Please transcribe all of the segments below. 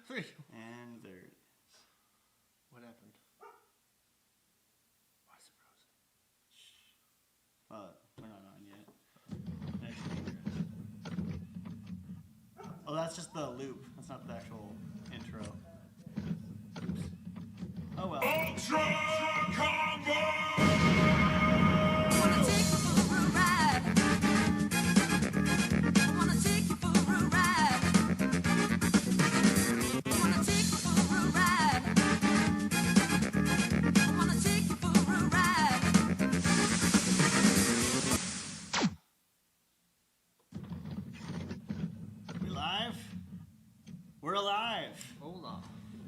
3. And there it is. What happened? Why is it frozen? We're not on yet. Next. Oh, that's just the loop. That's not the actual intro. Oops. Oh well. Ultra Combo! We live? We're alive. Hola.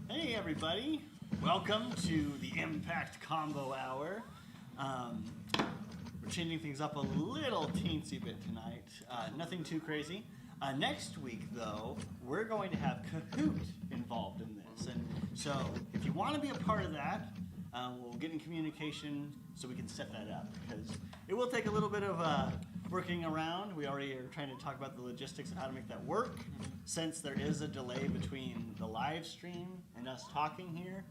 Hey everybody. Welcome to the Impact Combo Hour. We're changing things up a little teensy bit tonight. Nothing too crazy. Next week, though, we're going to have Kahoot involved in this. And so if you want to be a part of that, we'll get in communication so we can set that up. Because it will take a little bit of working around. We already are trying to talk about the logistics of how to make that work. Since there is a delay between the live stream and us talking here,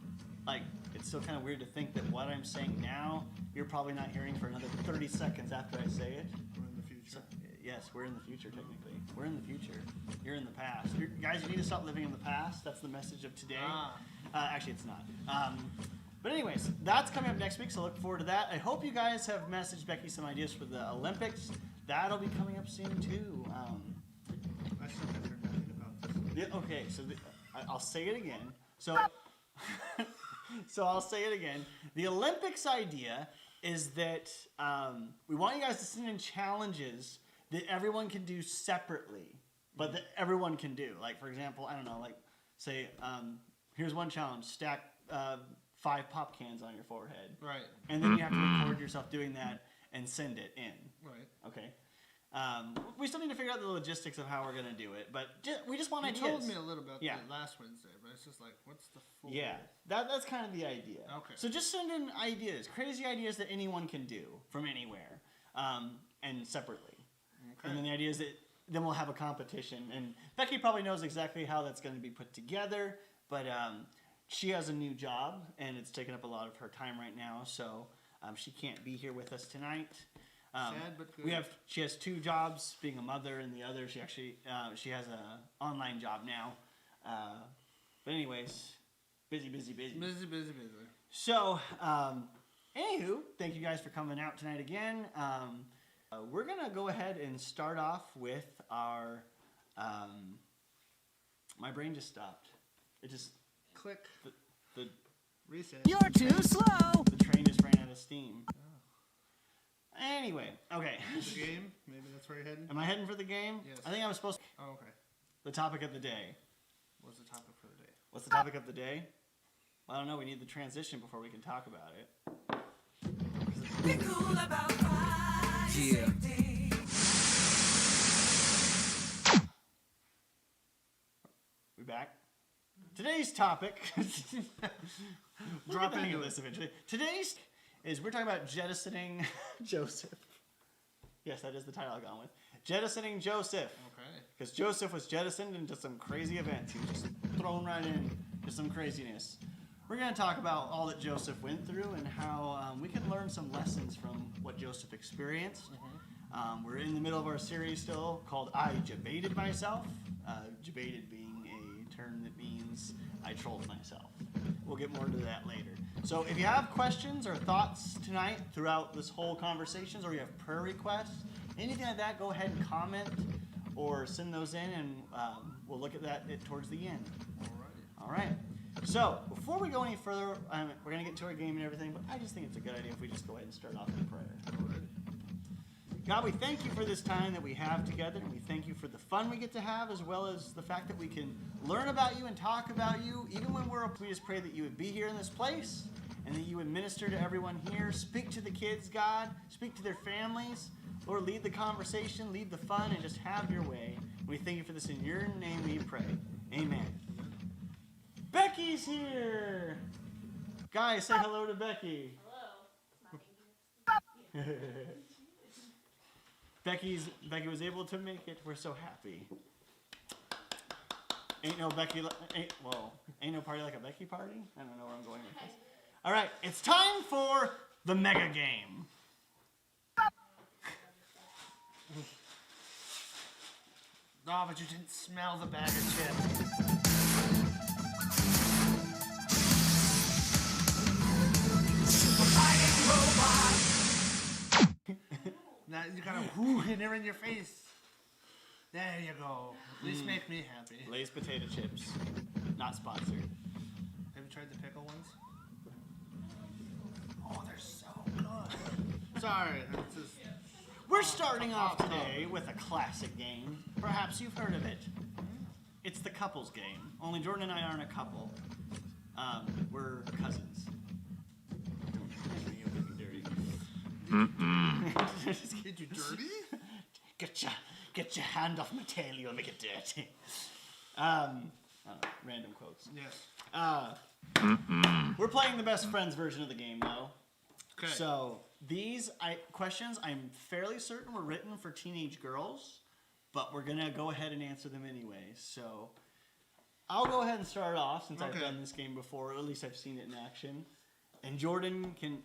like, it's still kind of weird to think that what I'm saying now, you're probably not hearing for another 30 seconds after I say it. We're in the future. So, yes, we're in the future, technically. We're in the future. You're in the past. Guys, you need to stop living in the past. That's the message of today. Actually, it's not. But anyways, that's coming up next week, so look forward to that. I hope you guys have messaged Becky some ideas for the Olympics. That'll be coming up soon, too. I still have heard nothing about this. Yeah, okay, so I'll say it again. So I'll say it again. The Olympics idea is that we want you guys to send in challenges that everyone can do separately, but that everyone can do. Like, for example, I don't know, like, say, here's one challenge, stack 5 pop cans on your forehead. Right. And then you have to record yourself doing that and send it in. Right. Okay. We still need to figure out the logistics of how we're going to do it, but we just want ideas. You told me a little about Yeah. that last Wednesday, but it's just like, what's the full... Yeah, that's kind of the idea. Okay. So just send in ideas, crazy ideas that anyone can do from anywhere, and separately. Okay. And then the idea is that then we'll have a competition. And Becky probably knows exactly how that's going to be put together, but she has a new job, and it's taking up a lot of her time right now, so she can't be here with us tonight. Sad but good. She has 2 jobs, being a mother, and the other she has an online job now. But anyways, busy. Busy. So, anywho, thank you guys for coming out tonight again. We're gonna go ahead and start off with our. My brain just stopped. It just Click. the Reset. You're too slow. the train just ran out of steam. Anyway, okay. The game? Maybe that's where you're heading? Am I heading for the game? Yes. I think I'm supposed to. Oh, okay. The topic of the day. What's the topic for the day? What's the topic of the day? Well, I don't know. We need the transition before we can talk about it. Be cool about fire safety. We back? Today's topic. Drop into this eventually. Today's is we're talking about jettisoning Joseph. Yes, that is the title I've gone with. Jettisoning Joseph. Okay. Because Joseph was jettisoned into some crazy events. He was just thrown right in to some craziness. We're going to talk about all that Joseph went through and how we can learn some lessons from what Joseph experienced. We're in the middle of our series still called I Debated Myself. Debated being a term that means I trolled myself. We'll get more into that later. So if you have questions or thoughts tonight throughout this whole conversation, or you have prayer requests, anything like that, go ahead and comment or send those in, and we'll look at that towards the end. All right. So before we go any further, we're going to get to our game and everything, but I just think it's a good idea if we just go ahead and start off in prayer. God, we thank you for this time that we have together, and we thank you for the fun we get to have, as well as the fact that we can learn about you and talk about you, even when we're up. We just pray that you would be here in this place, and that you would minister to everyone here. Speak to the kids, God. Speak to their families. Lord, lead the conversation, lead the fun, and just have your way. We thank you for this in your name we pray. Amen. Becky's here! Guys, say hello to Becky. Hello. Becky was able to make it. We're so happy. Ain't no Becky. Ain't no party like a Becky party. I don't know where I'm going with this. All right, it's time for the mega game. No, but you didn't smell the bag of chips. Now you gotta whoo and they're in your face. There you go. At least make me happy. Lay's potato chips, not sponsored. Have you tried the pickle ones? Oh, they're so good. Sorry, that's just... We're starting off today with a classic game. Perhaps you've heard of it. It's the couples game. Only Jordan and I aren't a couple. We're cousins. Get you dirty? Get your hand off my tail, you'll make it dirty. Random quotes. Yes. We're playing the best friends version of the game, though. Okay. So these questions, I'm fairly certain were written for teenage girls, but we're gonna go ahead and answer them anyway. So I'll go ahead and start off since I've done this game before, or at least I've seen it in action. And Jordan can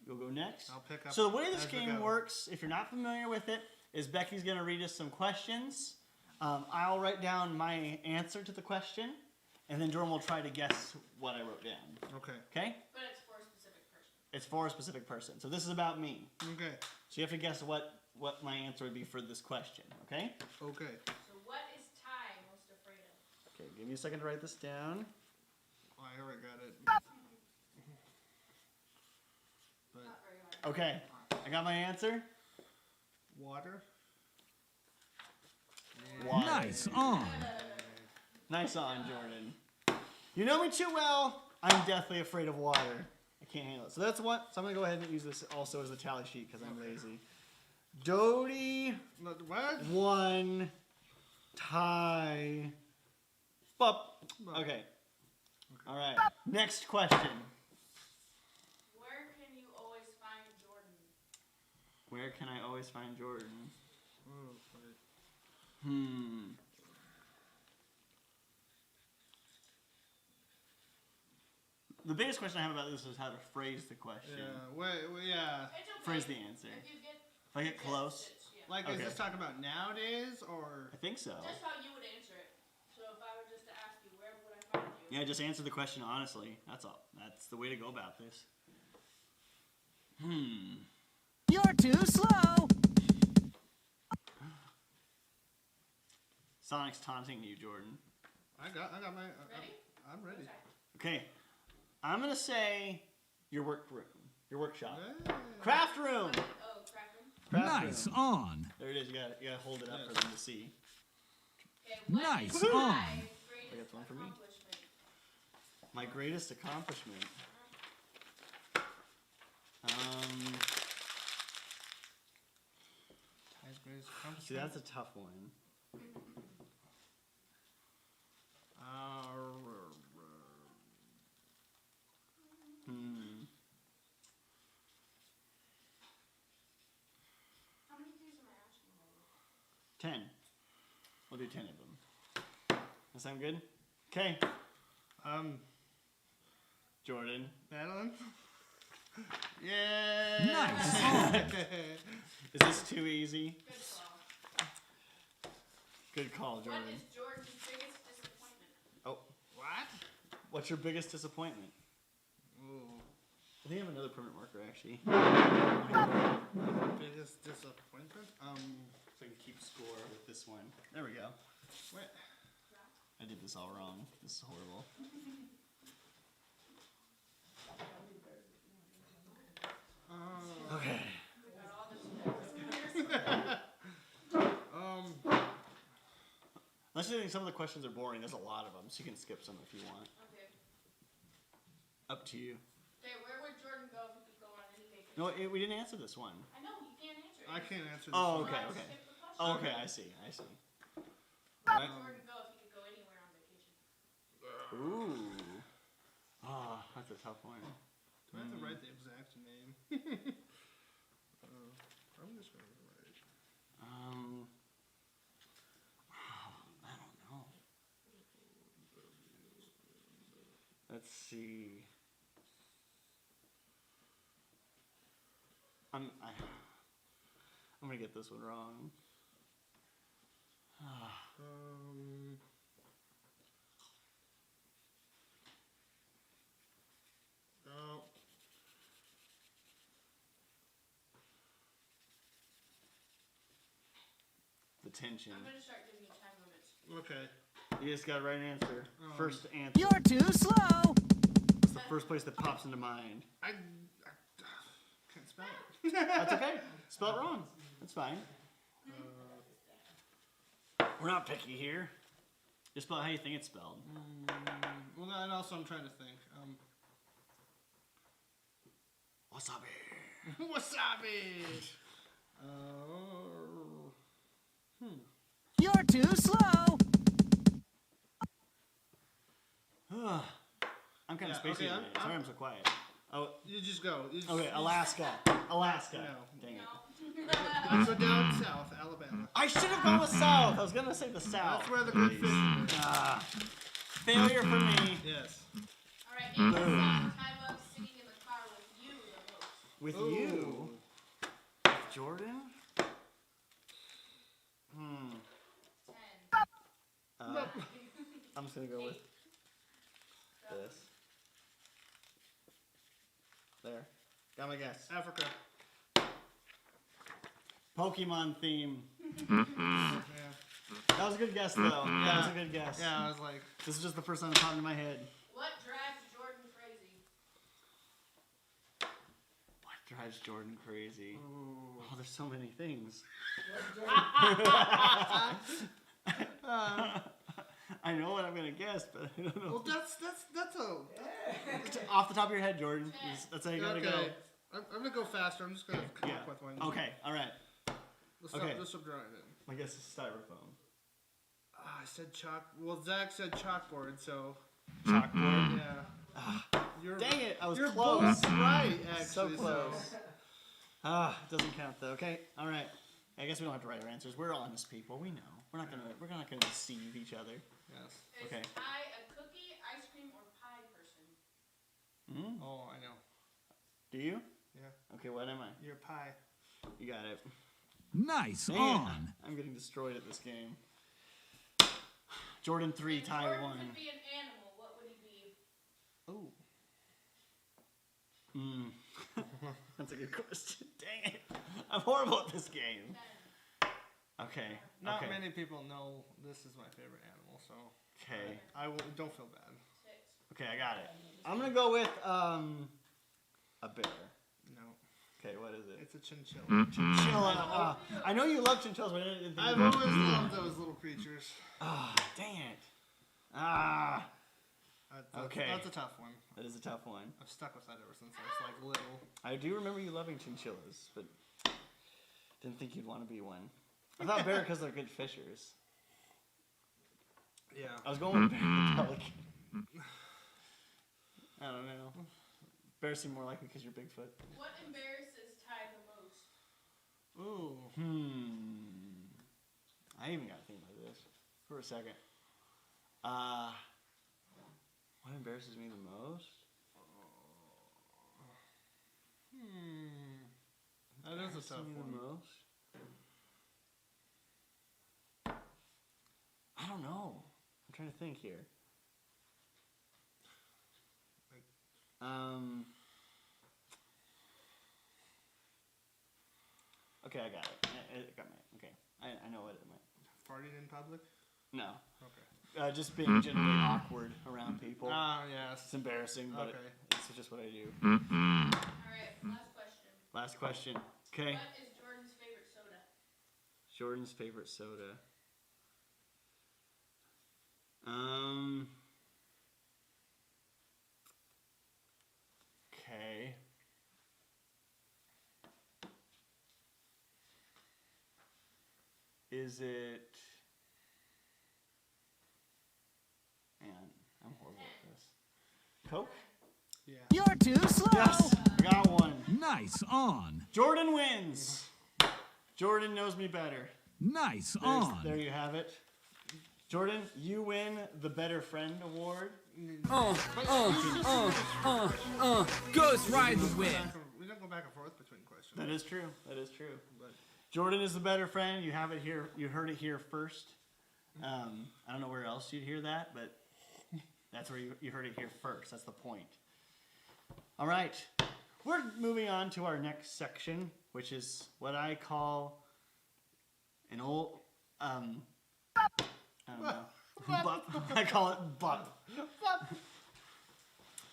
you'll go next. I'll pick up. So the way this as we game go. works, if you're not familiar with it, is Becky's gonna read us some questions. I'll write down my answer to the question, and then Jordan will try to guess what I wrote down. Okay. Okay? But it's for a specific person. It's for a specific person. So this is about me. Okay. So you have to guess what my answer would be for this question. Okay? Okay. So what is Ty most afraid of? Okay. Give me a second to write this down. Oh, I already got it. But Not very hard. Okay. I got my answer. water. Water. Nice on. Nice on, Jordan. You know me too well. I'm deathly afraid of water. I can't handle it. So that's what. So I'm gonna go ahead and use this also as a tally sheet because I'm lazy. Dodie What? 1, Ty. Bup. Okay. All right. Next question. Where can you always find Jordan? Where can I always find Jordan? Oh, wait. The biggest question I have about this is how to phrase the question. Yeah. Wait. Yeah. It's okay. Phrase the answer. If you get If I get close, yeah. Like, Okay. is this talking about nowadays or? I think so. Just how you would answer it. So if I were just to ask you, where would I find you? Yeah, just answer the question honestly. That's all. That's the way to go about this. You're too slow. Sonic's taunting you, Jordan. I got my. Ready? I'm ready. Okay. I'm gonna say your work room, your workshop, Hey. craft room. Oh, Kraken. Craft Nice room. on. There it is. You gotta hold it up for them to see. Okay, what Nice is on. my I greatest got one for me. accomplishment? My greatest accomplishment. Ty's greatest accomplishment. See, that's a tough one. How many things am I asking you? 10. We'll do 10 of them. That sound good? Okay, Jordan. Madeline. Yeah. Nice on. Is this too easy? Good call. Good call, What Jordan. is Jordan's biggest disappointment? Oh, What? what's your biggest disappointment? Ooh. I think I have another permanent marker actually. Biggest disappointment? So I can keep score with this one. There we go. Wait. I did this all wrong. This is horrible. Okay. Unless you think some of the questions are boring, there's a lot of them, so you can skip some if you want. Okay. Up to you. Okay, where would Jordan go if he could go on any vacation? No, we didn't answer this one. I know, you can't answer it. I can't answer this. Oh, one. okay, Let's okay. skip the question. Oh, okay, I see. Where would Jordan go if he could go anywhere on vacation? Ooh. Ah, that's a tough one. Do I have to write the exact name? I'm just gonna write. I don't know. Let's see. I'm gonna get this one wrong. Oh. The tension. I'm gonna start giving you time limits. Okay. You just got to write an answer. First answer. You're too slow. It's the first place that pops into mind. I can't spell it. That's okay. Spell it wrong. That's fine. We're not picky here. Just spell it how you think it's spelled. Well, and also I'm trying to think. Wasabi. Wasabi. You're too slow. I'm kind of Yeah, spacey okay, today. I'm- Sorry I'm so quiet. Oh, You just go. You just, okay, Alaska. Alaska. No. Dang it. So down south, Alabama. I should have gone with South. I was going to say the South. That's where the good fish is. Failure for me. Yes. Alright, name the song I love singing in the car with you the most. With Ooh. you. Jordan? 10. I'm just going to go with this. There. Got my guess. Africa. Pokemon theme. Yeah. That was a good guess, though. That was a good guess. Yeah, I was like, This is just the first time it popped into my head. What drives Jordan crazy? What drives Jordan crazy? Oh, there's so many things. I know what I'm gonna guess, but I don't know. well, that's a. Off the top of your head, Jordan. That's how you gotta Okay. go. I'm gonna go faster. I'm just gonna come Yeah. up with one. Okay. All right. Let's okay. stop this from drawing it. My guess is styrofoam. I said chalk. Well, Zach said chalkboard, so Chalkboard. yeah. You're, Dang it! I was you're close. both right, actually. So close. It doesn't count though. Okay. All right. I guess we don't have to write our answers. We're honest people. We know. We're not gonna deceive each other. Yes. Is Okay. I a cookie, ice cream, or pie person? Oh, I know. Do you? Yeah. Okay. What am I? You're pie. You got it. Nice Man, on. I'm getting destroyed at this game. Jordan 3, If tie Jordan 1. could be an animal, what would he be? That's a good question. Dang it. I'm horrible at this game. 10. Okay. Not okay. many people know this is my favorite animal, so Okay. I will, don't feel bad. 6. Okay, I got it. I'm gonna go with a bear. No, Okay, what is it? it's a chinchilla. Chinchilla. I know you love chinchillas, but I didn't think. I've always loved those little creatures. Dang it. That's, Okay. That's a tough one. That is a tough one. I've stuck with that ever since I was like little. I do remember you loving chinchillas, but didn't think you'd want to be one. I thought bear because they're good fishers. Yeah. I was going with bear and pelican. I don't know. Bear seem more likely because you're Bigfoot. What embarrasses Ty the most? Ooh. I even got to think about this for a second. What embarrasses me the most? That is a Embarrasses tough me one. the most? I don't know. I'm trying to think here. Okay, I got it. I got my. Okay, I know what it meant. Farting in public? No. Okay. Just being generally awkward around people. Ah, yes. It's embarrassing, but Okay. it's just what I do. Alright, last question. Last question. Okay. What is Jordan's favorite soda? Jordan's favorite soda. Okay. Is it? Man, I'm horrible at this. Coke? Yeah. You're too slow. Yes, I got one. Nice on. Jordan wins. Jordan knows me better. Nice on. There you have it. Jordan, you win the Better Friend Award. Ghost ride the wind. We don't go back and forth between questions. That is true. That is true. But Jordan is the better friend. You have it here. You heard it here first. I don't know where else you'd hear that, but that's where you heard it here first. That's the point. All right. We're moving on to our next section, which is what I call an old, I don't know. I call it butt.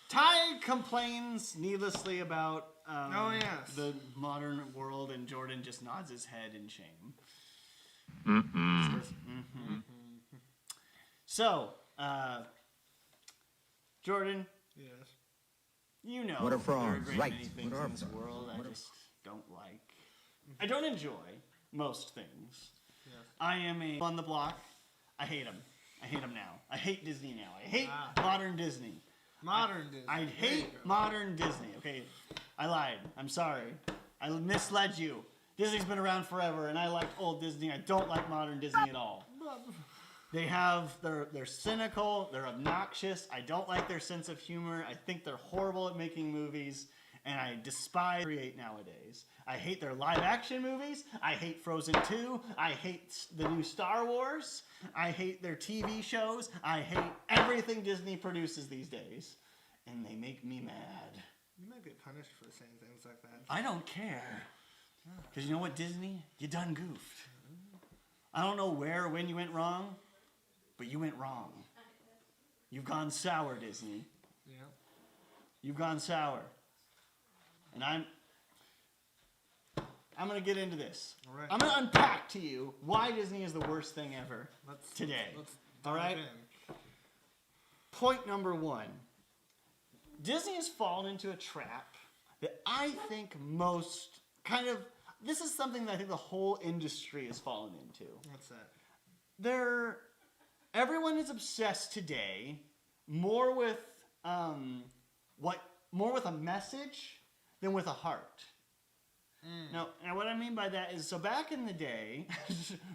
Ty complains needlessly about the modern world, and Jordan just nods his head in shame. So, Jordan. Yes. You know, What are there are frogs? great Right. many things What are in this frogs? world I just don't like. I don't enjoy most things. Yes. I am on the block. I hate them. I hate them now. I hate Disney now. I hate modern Disney. Modern Disney. I There you hate go. modern Disney. Okay, I lied. I'm sorry. I misled you. Disney's been around forever, and I like old Disney. I don't like modern Disney at all. They have, they're cynical, they're obnoxious. I don't like their sense of humor. I think they're horrible at making movies, and I despise create nowadays. I hate their live action movies. I hate Frozen 2. I hate the new Star Wars. I hate their TV shows. I hate everything Disney produces these days, and they make me mad. You might get punished for saying things like that. I don't care. Because you know what, Disney? You done goofed. I don't know where or when you went wrong, but you went wrong. You've gone sour, Disney. Yeah. You've gone sour. And I'm going to get into this. All right. I'm going to unpack to you why Disney is the worst thing ever today. Let's All right? dive in. Point number one. Disney has fallen into a trap that I think most this is something that I think the whole industry has fallen into. What's that? Everyone is obsessed today more with more with a message than with a heart. Now what I mean by that is, so back in the day,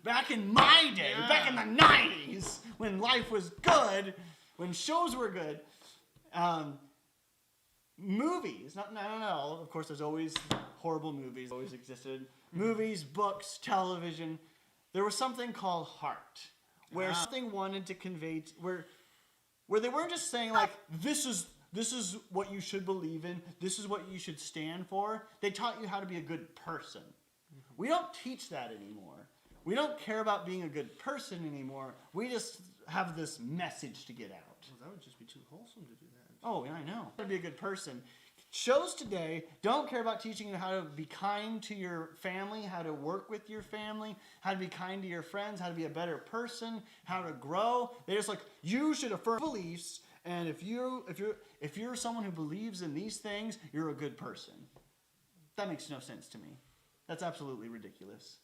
back in my day, back in the 90s, when life was good, when shows were good, movies, not all, of course there's always horrible movies, always existed. Movies, books, television, there was something called heart, where something wanted to convey, where they weren't just saying like, this is what you should believe in, this is what you should stand for. They taught you how to be a good person. We don't teach that anymore. We don't care about being a good person anymore. We just have this message to get out. Well, that would just be too wholesome to do that. Oh, yeah, I know. How to be a good person. Shows today don't care about teaching you how to be kind to your family, how to work with your family, how to be kind to your friends, how to be a better person, how to grow. They're just like, you should affirm beliefs, and if you're someone who believes in these things, you're a good person. That makes no sense to me. That's absolutely ridiculous.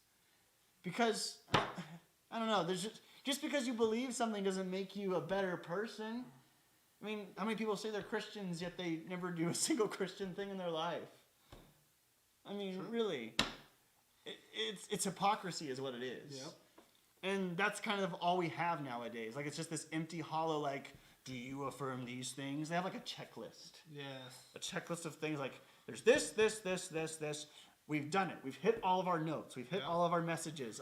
Because I don't know, there's just because you believe something doesn't make you a better person. I mean, how many people say they're Christians, yet they never do a single Christian thing in their life? I mean, really. It's hypocrisy is what it is. Yep. And that's kind of all we have nowadays. Like, it's just this empty, hollow, like, do you affirm these things? They have, like, a checklist. Yes. A checklist of things like, there's this. We've done it. We've hit all of our notes. We've hit all of our messages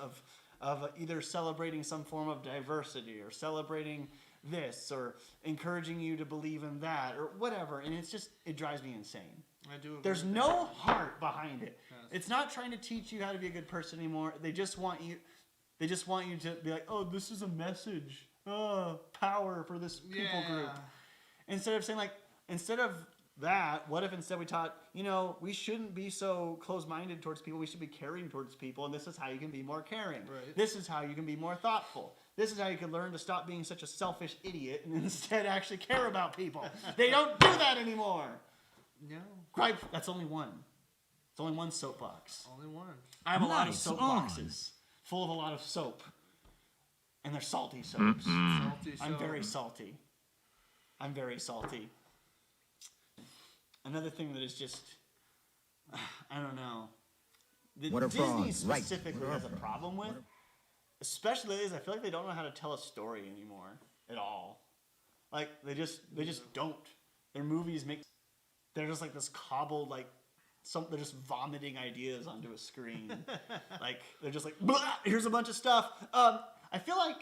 of either celebrating some form of diversity or celebrating this or encouraging you to believe in that or whatever, and it drives me insane. I do agree There's with no heart behind it. Yes. It's not trying to teach you how to be a good person anymore. They just want you to be like, oh, this is a message. Oh, power for this people group. Instead of that, what if instead we taught, we shouldn't be so close-minded towards people. We should be caring towards people, and this is how you can be more caring. Right. This is how you can be more thoughtful. This is how you can learn to stop being such a selfish idiot and instead actually care about people. They don't do that anymore. No. That's only one. It's only one soapbox. Only one. I have a lot of Nice soapboxes full of a lot of soap. And they're salty soaps. Salty I'm soap. very salty. I'm very salty. Another thing that is just, I don't know. That What are Disney frogs? Right. specifically What are has a frogs? problem with, especially is I feel like they don't know how to tell a story anymore at all. Like they just don't. Their movies they're just like this cobbled like they're just vomiting ideas onto a screen. Like they're just like, blah, here's a bunch of stuff. I feel like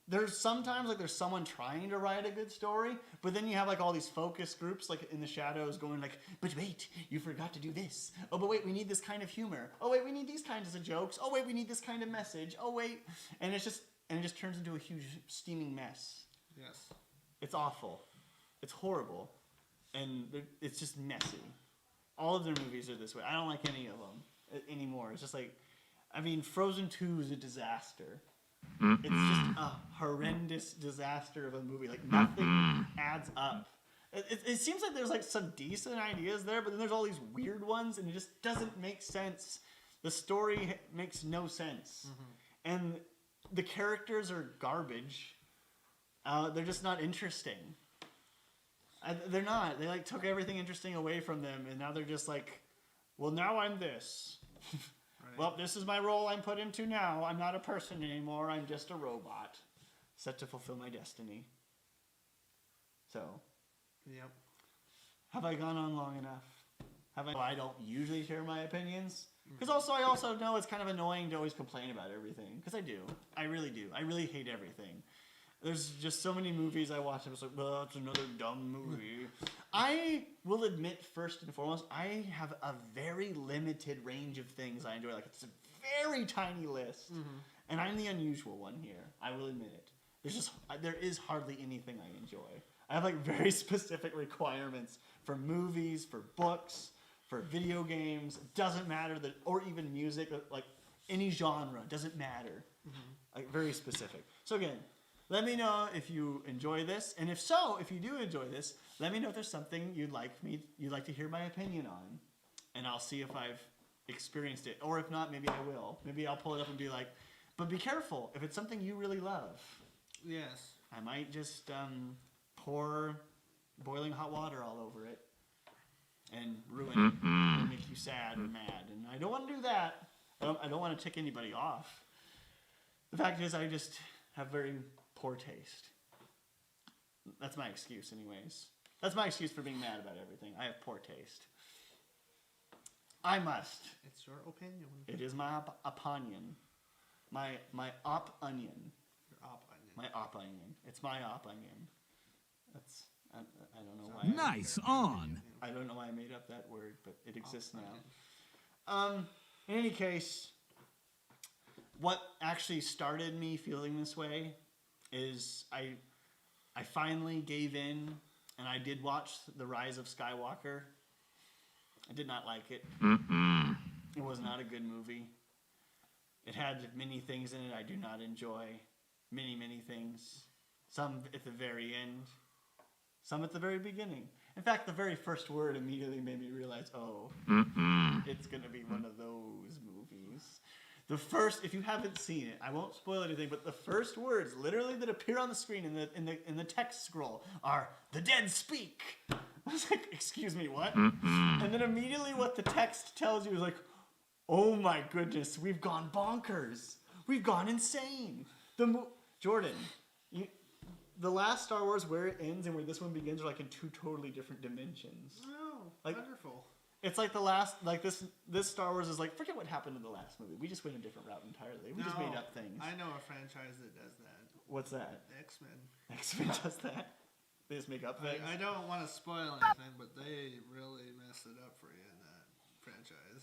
there's sometimes like there's someone trying to write a good story, but then you have like all these focus groups like in the shadows going like, but wait, you forgot to do this. Oh, but wait, we need this kind of humor. Oh wait, we need these kinds of jokes. Oh wait, we need this kind of message. Oh wait, and it just turns into a huge steaming mess. Yes. It's awful. It's horrible, and it's just messy. All of their movies are this way. I don't like any of them anymore. It's just like, I mean, Frozen 2 is a disaster. It's just a horrendous disaster of a movie. Like nothing adds up. It seems like there's like some decent ideas there, but then there's all these weird ones, and it just doesn't make sense. The story makes no sense, and the characters are garbage. They're just not interesting. They're not. They like took everything interesting away from them, and now they're just like, well, now I'm this. Right. Well, this is my role I'm put into now. I'm not a person anymore. I'm just a robot, set to fulfill my destiny. So, Yep. have I gone on long enough? I don't usually share my opinions. Because I also know it's kind of annoying to always complain about everything. Because I do. I really do. I really hate everything. There's just so many movies I watch. I'm just like, well, it's another dumb movie. I will admit, first and foremost, I have a very limited range of things I enjoy. Like, it's a very tiny list. And I'm the unusual one here. I will admit it. There is hardly anything I enjoy. I have, like, very specific requirements for movies, for books, for video games. It doesn't matter, or even music, like, any genre. Doesn't matter. Like, very specific. So, again, let me know if you enjoy this, and if so, if you do enjoy this, let me know if there's something you'd like to hear my opinion on, and I'll see if I've experienced it, or if not, maybe I will. Maybe I'll pull it up and be like, but be careful if it's something you really love. Yes. I might just pour boiling hot water all over it and ruin it, and make you sad and mad, and I don't want to do that. I don't want to tick anybody off. The fact is, I just have very poor taste. That's my excuse, anyways. That's my excuse for being mad about everything. I have poor taste. I must. It's your opinion. It is my opinion. My op onion. Your op onion. My op onion. It's my op onion. That's I don't know why. Nice on. I don't know why I made up that word, but it exists now. In any case, what actually started me feeling this way is I finally gave in, and I did watch The Rise of Skywalker. I did not like it. It was not a good movie. It had many things in it I do not enjoy. Many, many things. Some at the very end. Some at the very beginning. In fact, the very first word immediately made me realize, oh, it's going to be one of those movies. The first, if you haven't seen it, I won't spoil anything, but the first words literally that appear on the screen in the text scroll are, "The dead speak." I was like, excuse me, what? And then immediately what the text tells you is like, oh my goodness, we've gone bonkers. We've gone insane. Jordan, the last Star Wars, where it ends and where this one begins, are like in two totally different dimensions. Oh, Like- wonderful. It's like this Star Wars is like, forget what happened in the last movie. We just went a different route entirely. We just made up things. I know a franchise that does that. What's that? X-Men. X-Men does that? They just make up things? I don't want to spoil anything, but they really messed it up for you in that franchise.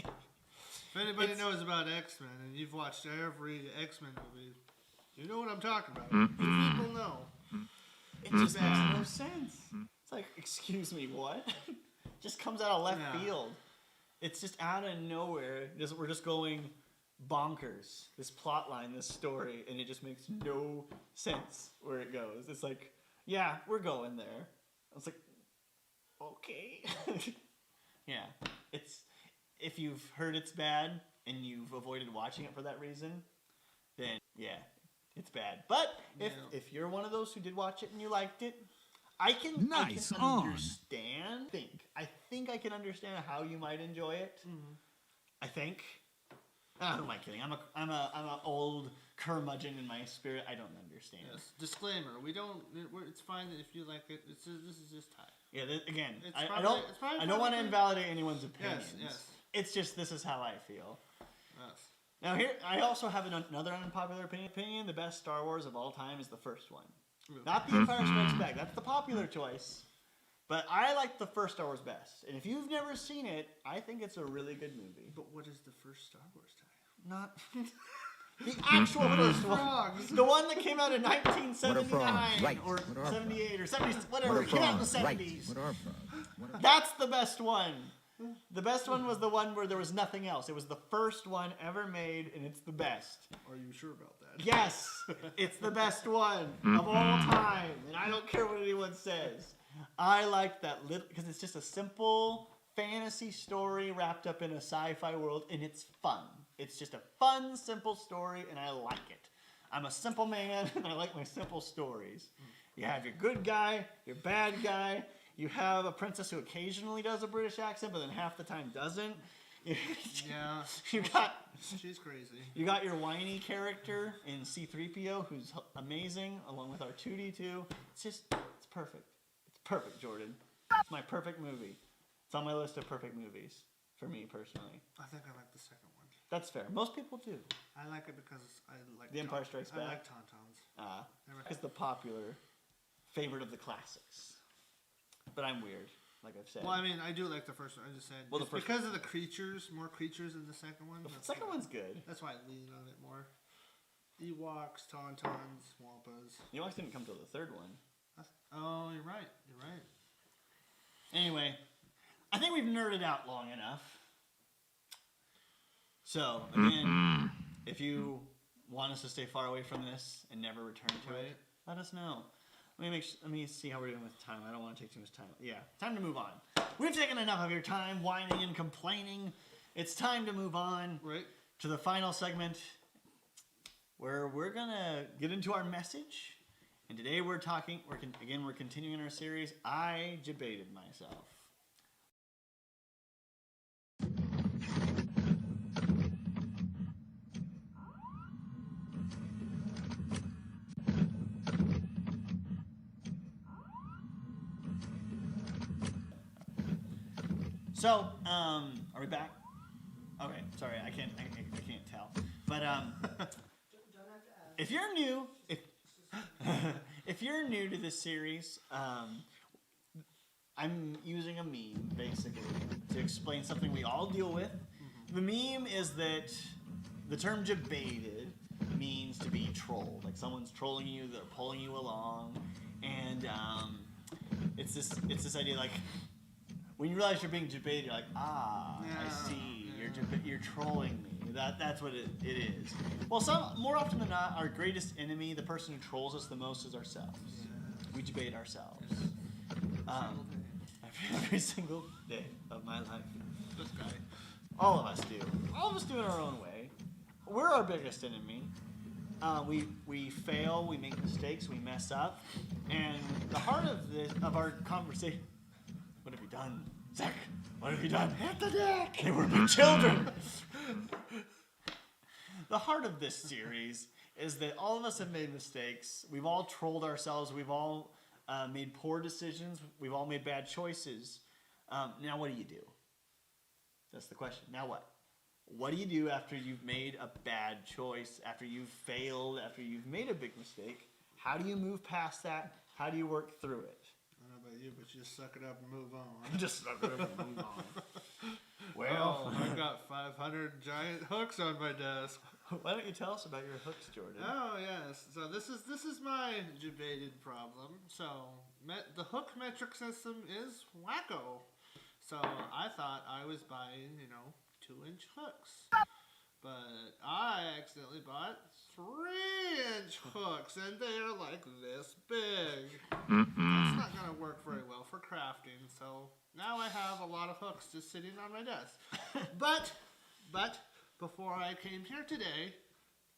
If anybody knows about X-Men and you've watched every X-Men movie, you know what I'm talking about. People know. It just makes no sense. It's like, excuse me, what? Just comes out of left field. It's just out of nowhere. We're just going bonkers. This plot line, this story, and it just makes no sense where it goes. It's like, yeah, we're going there. I was like, okay. Yeah, if you've heard it's bad and you've avoided watching it for that reason, then yeah, it's bad. But if you're one of those who did watch it and you liked it, I can understand. I think I can understand how you might enjoy it. I think. Who am I kidding? I'm a old curmudgeon in my spirit, I don't understand. Yes. Disclaimer: it's fine if you like it. This is just Thai. Yeah. Again, It's I probably- don't. it's probably I don't want to probably- invalidate anyone's opinions. Yes. It's just this is how I feel. Yes. Now here, I also have another unpopular opinion. The best Star Wars of all time is the first one, not The Empire Strikes Back. That's the popular choice. But I like the first Star Wars best. And if you've never seen it, I think it's a really good movie. But what is the first Star Wars Thai? Not the actual first one. Frogs. The one that came out in What are frogs? 1979 Right. or What are 78 or 70, What whatever. are It came out in the frogs? Right. 70s. What are frogs? What are That's the best one. The best one was the one where there was nothing else. It was the first one ever made, and it's the best. Are you sure about that? Yes, it's the best one of all time, and I don't care what anyone says. I like that little because it's just a simple fantasy story wrapped up in a sci-fi world, and it's fun. It's just a fun, simple story, and I like it. I'm a simple man, and I like my simple stories. You have your good guy, your bad guy. You have a princess who occasionally does a British accent, but then half the time doesn't. Yeah. She's crazy. You got your whiny character in C-3PO, who's amazing, along with R2-D2. It's perfect. It's perfect, Jordan. It's my perfect movie. It's on my list of perfect movies, for me personally. I think I like the second one. That's fair. Most people do. I like it because I like The Empire Strikes Back? I like Tauntauns. It's the popular favorite of the classics. But I'm weird, like I've said. Well, I mean, I do like the first one. I just said Well, the it's first because of the creatures, more creatures in the second one. The That's second why- one's good. That's why I lean on it more. Ewoks, Tauntauns, Wampas. Ewoks didn't come till the third one. Oh, you're right. You're right. Anyway, I think we've nerded out long enough. So, again, if you want us to stay far away from this and never return to it, let us know. Let me see how we're doing with time. I don't want to take too much time. Yeah, time to move on. We've taken enough of your time whining and complaining. It's time to move on Right. to the final segment where we're going to get into our message. And today we're continuing our series, I Debated Myself. So, are we back? Okay, sorry, I can't tell. But if you're new, if you're new to this series, I'm using a meme basically to explain something we all deal with. The meme is that the term debated means to be trolled, like someone's trolling you, they're pulling you along, and it's this idea like. When you realize you're being debated, you're like, I see. You're trolling me. That's what it is. Well, more often than not, our greatest enemy, the person who trolls us the most, is ourselves. We debate ourselves. Every single day of my life. This guy. All of us do. All of us do it our own way. We're our biggest enemy. We fail. We make mistakes. We mess up. And the heart of our conversation. What have you done? Zach, what have you done? Hit the deck! They were my children! The heart of this series is that all of us have made mistakes. We've all trolled ourselves. We've all made poor decisions. We've all made bad choices. Now what do you do? That's the question. Now what? What do you do after you've made a bad choice, after you've failed, after you've made a big mistake? How do you move past that? How do you work through it? I don't know about you, but you just suck it up and move on. Just suck it up and move on. Well, I've got 500 giant hooks on my desk. Why don't you tell us about your hooks, Jordan? Oh yes. So this is my debated problem. So the hook metric system is wacko. So I thought I was buying 2-inch hooks, but I accidentally bought 3-inch hooks, and they are like this big. That's not gonna work very well for crafting. So now I have a lot of hooks just sitting on my desk. But before I came here today,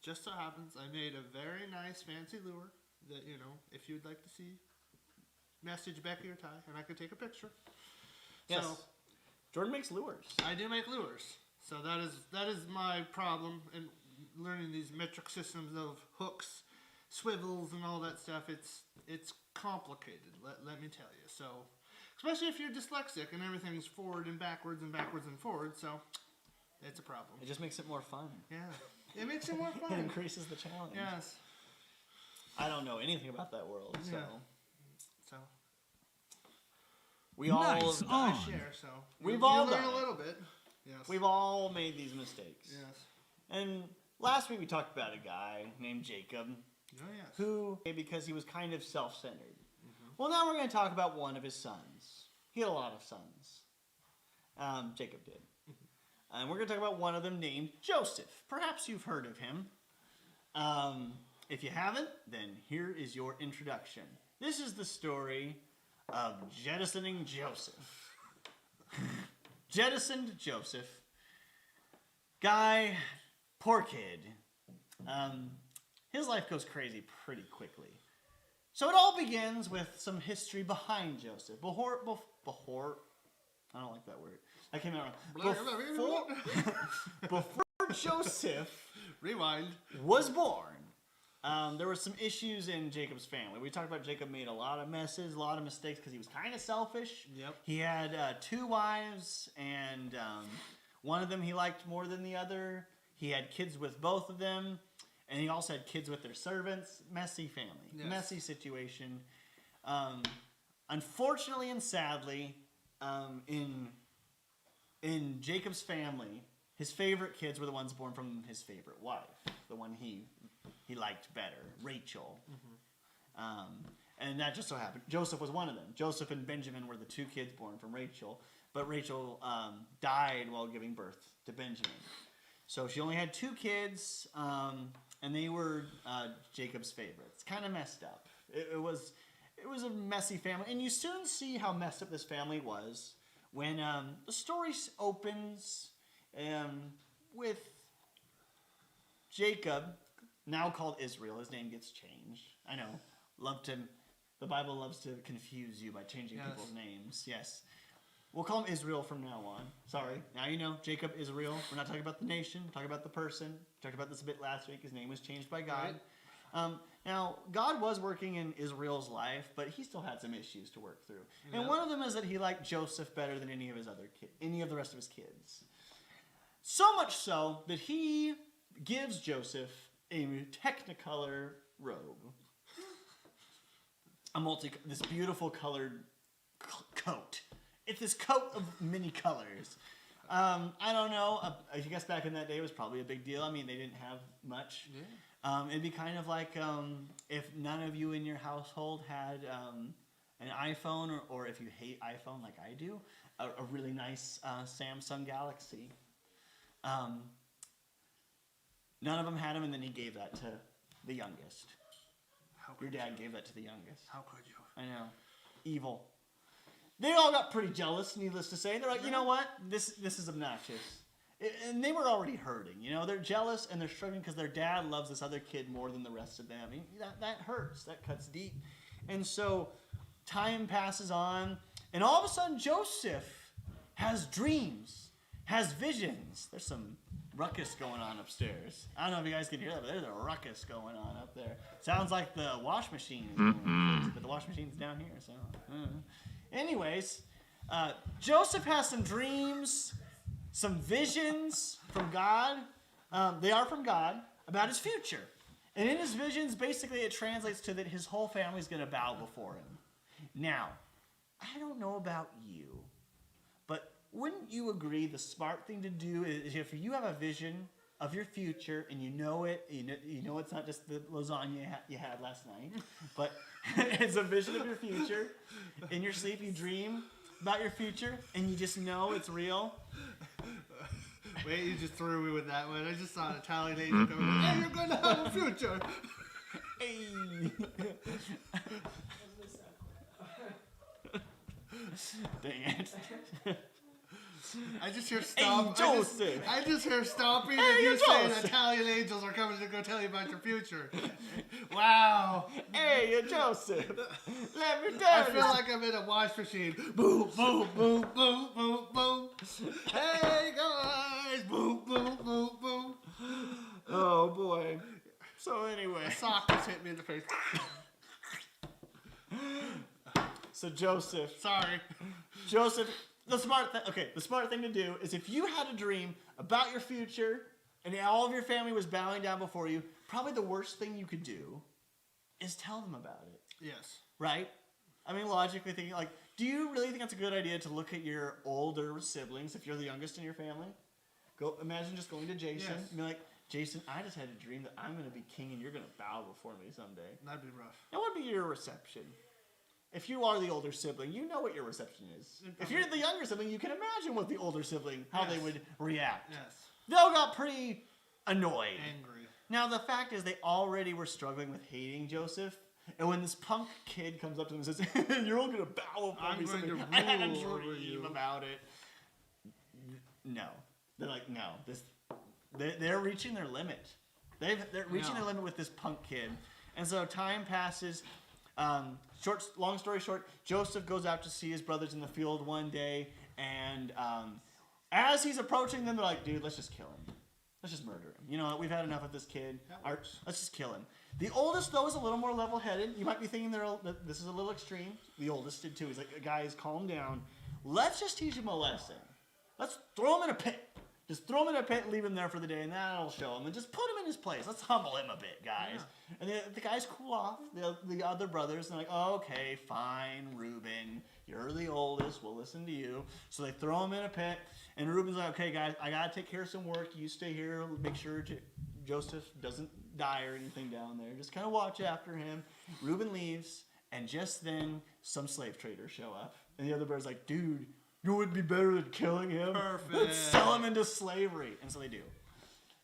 just so happens I made a very nice fancy lure that, if you'd like to see, message Becky or Ty, and I could take a picture. Yes. So, Jordan makes lures. I do make lures. So that is my problem, and learning these metric systems of hooks, swivels, and all that stuff, it's complicated. Let me tell you. So, especially if you're dyslexic and everything's forward and backwards and backwards and forward, so it's a problem. It just makes it more fun. Yeah, it makes it more It fun. increases the challenge. Yes. I don't know anything about that world, so Yeah. So we all Nice I on. share. So We've you all learn done a it. little bit. Yes. we've all made these mistakes. Yes. And last week we talked about a guy named Jacob Oh yes. who, because he was kind of self-centered. Well, now we're going to talk about one of his sons. He had a lot of sons. Jacob did. And we're going to talk about one of them named Joseph. Perhaps you've heard of him. If you haven't, then here is your introduction. This is the story of jettisoning Joseph. Jettisoned Joseph. Guy, poor kid. His life goes crazy pretty quickly. So it all begins with some history behind Joseph. Before I don't like that word. That came out wrong. Before Joseph Rewind. was born, there were some issues in Jacob's family. We talked about Jacob made a lot of messes, a lot of mistakes because he was kind of selfish. Yep. He had 2 wives, and one of them he liked more than the other. He had kids with both of them, and he also had kids with their servants. Messy family, Yes. messy situation. Unfortunately and sadly, in Jacob's family, his favorite kids were the ones born from his favorite wife, the one he liked better, Rachel. And that just so happened. Joseph was one of them. Joseph and Benjamin were the 2 kids born from Rachel, but Rachel died while giving birth to Benjamin. So she only had 2 kids, and they were Jacob's favorites. Kind of messed up. It was a messy family, and you soon see how messed up this family was when the story opens with Jacob, now called Israel. His name gets changed. I know. The Bible loves to confuse you by changing Yes. people's names. Yes. We'll call him Israel from now on. Sorry. Now you know. Jacob, Israel. We're not talking about the nation. We're talking about the person. We talked about this a bit last week. His name was changed by God. Now, God was working in Israel's life, but he still had some issues to work through. And Yeah. one of them is that he liked Joseph better than any of the rest of his kids. So much so that he gives Joseph a technicolor robe. This beautiful colored coat. It's this coat of many colors. I don't know. I guess back in that day it was probably a big deal. I mean, they didn't have much. Yeah. It'd be kind of like if none of you in your household had an iPhone, or if you hate iPhone like I do, a really nice Samsung Galaxy. None of them had them, and then he gave that to the youngest. Your dad gave that to the youngest. How could you? I know. Evil. They all got pretty jealous, needless to say. They're like, you know what? This is obnoxious. And they were already hurting. You know, they're jealous and they're struggling because their dad loves this other kid more than the rest of them. I mean, that hurts. That cuts deep. And so time passes on, and all of a sudden Joseph has dreams, has visions. There's some ruckus going on upstairs. I don't know if you guys can hear that, but there's a ruckus going on up there. Sounds like the wash machine is going crazy, but the wash machine's down here, so. Anyways, Joseph has some dreams, some visions from God. They are from God about his future. And in his visions, basically it translates to that his whole family's going to bow before him. Now, I don't know about you, but wouldn't you agree the smart thing to do is if you have a vision of your future and you know it, you know it's not just the lasagna you had last night, but it's a vision of your future. In your sleep, you dream about your future and you just know it's real. Wait, you just threw me with that one. I just saw an Italian agent going, hey, you're going to have a future. Hey. Dang it. I just hear stomp. Hey, Joseph. I just hear stomping Hey, and you saying Joseph. Italian angels are coming to go tell you about your future. Wow. Hey, Joseph. Let me I tell feel you. like I'm in a wash machine. Boom, boom, boom, boom, boom, boom. Hey guys, boom, boom, boom, boom. Oh boy. So anyway, Sock just hit me in the face. so Joseph, Sorry. the smart thing to do is if you had a dream about your future and all of your family was bowing down before you, probably the worst thing you could do is tell them about it, Yes. right? I mean, logically thinking, like, do you really think it's a good idea to look at your older siblings if you're the youngest in your family? Imagine just going to Jason and be like, Jason, I just had a dream that I'm going to be king and you're going to bow before me someday. That'd be rough. That would be your reception. If you are the older sibling, you know what your reception is. If you're the younger sibling, you can imagine what the older sibling, how they would react. Yes. They all got pretty annoyed. Angry. Now, the fact is they already were struggling with hating Joseph. And when this punk kid comes up to them and says, you're all going to bow before me someday. I had a dream about it. No. They're like, no. They're reaching their limit. They're reaching their limit with this punk kid. And so time passes. Long story short, Joseph goes out to see his brothers in the field one day, and as he's approaching them, they're like, dude, let's just kill him. Let's just murder him. You know what? We've had enough of this kid. Let's just kill him. The oldest, though, is a little more level-headed. You might be thinking that this is a little extreme. The oldest did, too. He's like, guys, calm down. Let's just teach him a lesson. Let's throw him in a pit. Just throw him in a pit and leave him there for the day, and that'll show him. And just put him in his place. Let's humble him a bit, guys. Yeah. And the guys cool off. The other brothers, and they're like, okay, fine, Reuben. You're the oldest. We'll listen to you. So they throw him in a pit. And Reuben's like, okay, guys, I got to take care of some work. You stay here. Make sure Joseph doesn't die or anything down there. Just kind of watch after him. Reuben leaves. And just then, some slave traders show up. And the other brothers like, dude, you would be better than killing him. Perfect. Let's sell him into slavery. And so they do.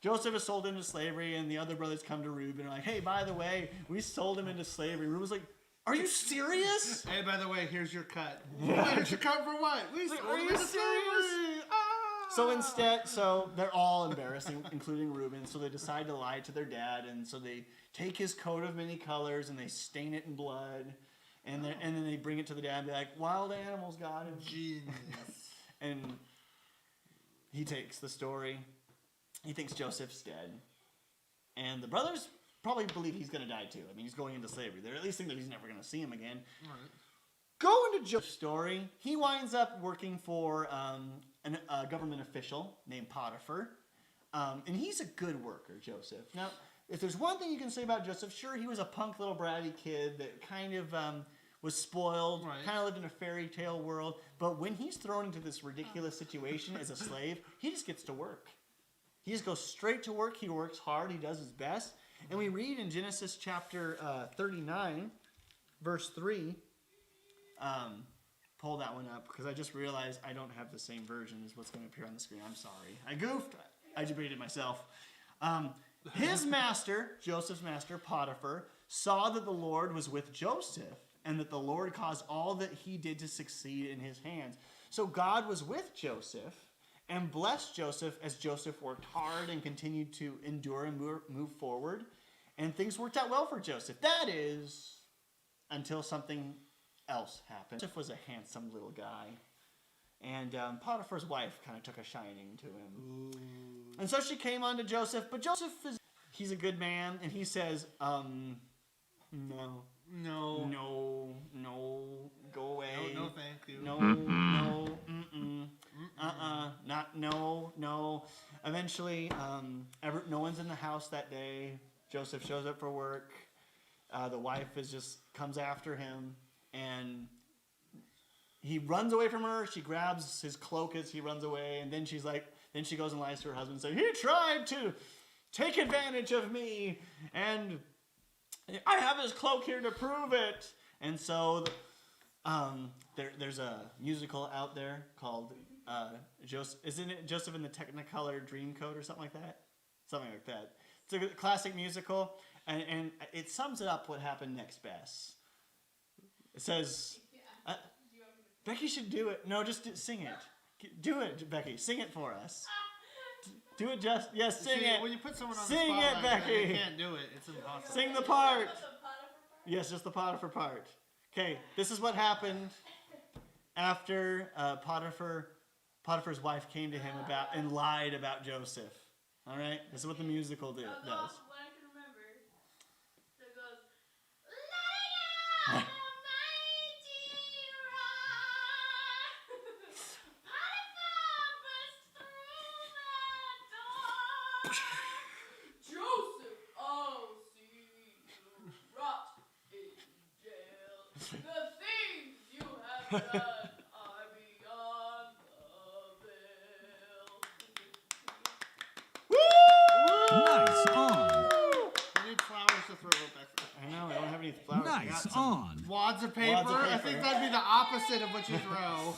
Joseph is sold into slavery, and the other brothers come to Reuben and are like, hey, by the way, we sold him into slavery. Reuben's like, are you serious? Hey, by the way, here's your cut. Here's your cut for what? Are you serious? So they're all embarrassing, including Reuben. So they decide to lie to their dad, and so they take his coat of many colors and they stain it in blood. And then they bring it to the dad and be like, wild animals got him. Genius. And he takes the story. He thinks Joseph's dead. And the brothers probably believe he's going to die too. I mean, he's going into slavery. They at least think that he's never going to see him again. Right. Go into Joseph's story. He winds up working for a government official named Potiphar. And he's a good worker, Joseph. Now, if there's one thing you can say about Joseph, sure, he was a punk little bratty kid that kind of was spoiled, kind of lived in a fairy tale world. But when he's thrown into this ridiculous situation as a slave, he just gets to work. He just goes straight to work. He works hard. He does his best. And we read in Genesis chapter 39, verse 3. Pull that one up because I just realized I don't have the same version as what's going to appear on the screen. I'm sorry. I goofed. I debated myself. His master, Joseph's master, Potiphar, saw that the Lord was with Joseph and that the Lord caused all that he did to succeed in his hands. So God was with Joseph and blessed Joseph as Joseph worked hard and continued to endure and move forward. And things worked out well for Joseph. That is, until something else happened. Joseph was a handsome little guy. And Potiphar's wife kind of took a shining to him. Ooh. And so she came on to Joseph. But Joseph, he's a good man. And he says, no, go away. No, thank you. No. No. Eventually, no one's in the house that day. Joseph shows up for work. The wife comes after him, and he runs away from her. She grabs his cloak as he runs away, and then she goes and lies to her husband and says, he tried to take advantage of me, and I have his cloak here to prove it. And so there's a musical out there called isn't it Joseph in the Technicolor Dreamcoat or something like that? Something like that. It's a classic musical, and it sums it up what happened next best. It says, Becky should do it. No, just sing it. Do it, Becky. Sing it for us. Do it sing it. When you put someone on sing the spot it, Becky. You can't do it. It's impossible. Sing the part. Yes, just the Potiphar part. Okay, this is what happened after Potiphar's wife came to him and lied about Joseph. All right, this is what the musical does. That was all what I can remember. So it goes, letting out the mighty roar. Potiphar burst through the door. Joseph, oh, see you rot in jail. The things you have done are beyond the veil. Nice on. We need flowers to throw back there. I know, I don't have any flowers. I got Nice some. on. Wads of paper? Wads of I paper. think that'd be the opposite of what you throw. I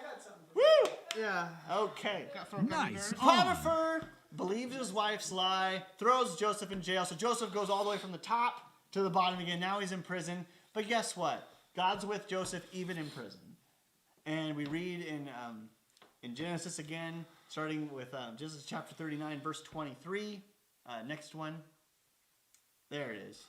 got something. Woo! Yeah. Okay. Got thrown Nice. Potiphar believes his wife's lie, throws Joseph in jail. So Joseph goes all the way from the top to the bottom again. Now he's in prison. But guess what? God's with Joseph even in prison. And we read in Genesis again, starting with Genesis chapter 39, verse 23. Next one. There it is.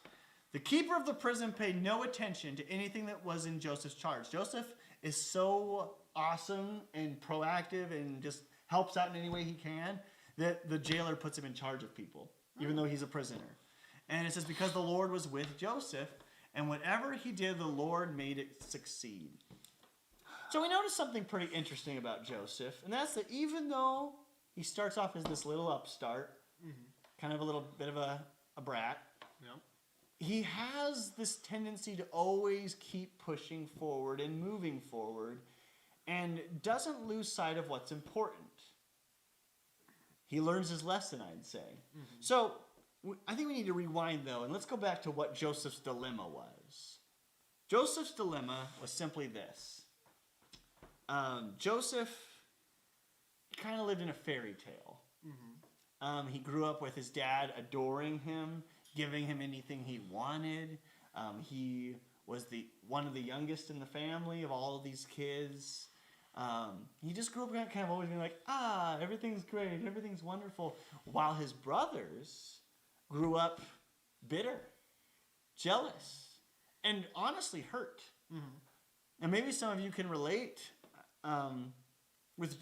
The keeper of the prison paid no attention to anything that was in Joseph's charge. Joseph is so awesome and proactive and just helps out in any way he can that the jailer puts him in charge of people, even though he's a prisoner. And it says, because the Lord was with Joseph, and whatever he did, the Lord made it succeed. So we notice something pretty interesting about Joseph, and that's that even though he starts off as this little upstart, kind of a little bit of a brat, Yep. he has this tendency to always keep pushing forward and moving forward and doesn't lose sight of what's important. He learns his lesson, I'd say. So I think we need to rewind, though, and let's go back to what Joseph's dilemma was. Joseph's dilemma was simply this. Joseph kind of lived in a fairy tale. He grew up with his dad adoring him, giving him anything he wanted. He was one of the youngest in the family of all of these kids. He just grew up kind of always being like, everything's great, everything's wonderful. While his brothers grew up bitter, jealous, and honestly hurt. And maybe some of you can relate with